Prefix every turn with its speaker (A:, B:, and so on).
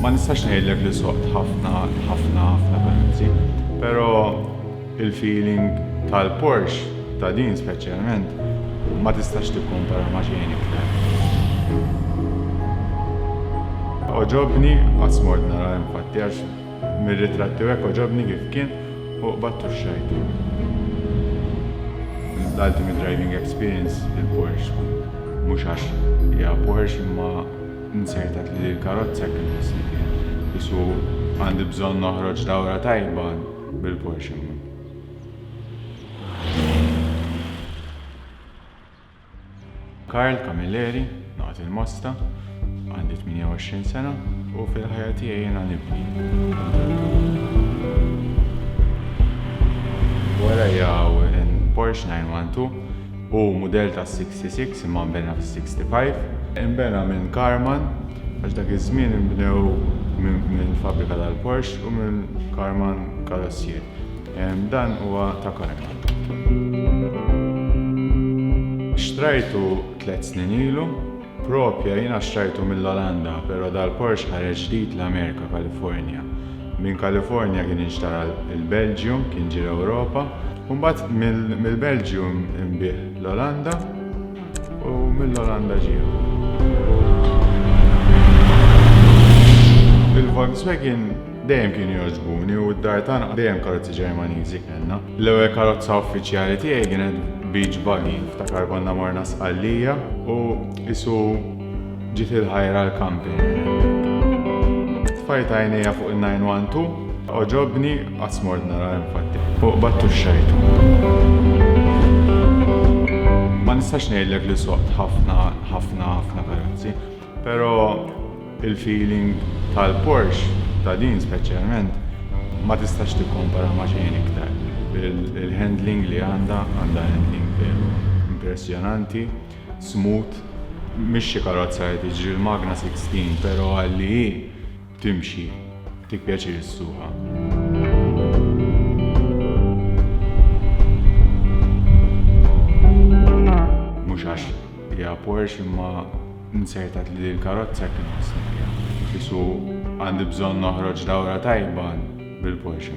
A: Ma nistax ngħidlek li soqt ħafna karozzi, però il-feeling tal-Porsche ta' din speċjalment ma tistax tikkumpara ma' xejn iktar. Oġobni qasmort nara infatti għax mir-ritratti hekk oġobni kif kien u qbadtu x-xajtu. L-ultimate driving experience il-Porsche mhux għax hija Porsche imma nsejtat li l-karozza kien ħossni kien. Isu għandi bżonn noħroġ dawra tajba bil-Porsche. Carl Camilleri, naqt il-Mosta, għandi 28 sena u fil-ħajja tiegħi jiena nibni. Wara jaw Porsche 912 u mudell ta' 66 imma nbena fis-65. Inbena minn Karman għax dak iż-żmien inbnew minn fabrika tal-Porsche u minn Karman karossier. Dan huwa ta' Karman. Xtrajtu 3 snin ilu, propja jiena xtrajtu mill-Olanda, però dal-Porsche ħareġ ġdid l-Amerika, Kalifornja. Minn Kalifornja kien inxtara il-Belġium, kien ġie Ewropa, u mbagħad mill-Belġium inbih l-Olanda u mill-Olanda ġie. Il-Volkswagen dejjem kien jogħġbuni u d-dar tagħna dejjem karozzi Ġermaniżi kellna. L-ewwel karozza uffiċjali tiegħi kienet beach buggy, ftakar konna morna Sqallija u isu ġiet il-ħajra l-camping. Tfajt għajnejja fuq il-912, oġobni qasmort nara infatti, fuq qbadtu x-xajtu. Ma nistax ngħidlek li soqt ħafna karozzi, però il-feeling tal-Porsche ta' din speċjalment ma tistax tikkumpara ma' xejn iktar. Il-handling li għandha handling impressjonanti, smooth, mhix xi karozza li tiġri l-Magna 16, però għalli hi timxi, tik pjaċir issuqha. Mhux għax hija Porsche imma nsejtat li l-karozza kien ħossni fiha. Isu għandi bżonn noħroġ dawra tajba bil-Porsche.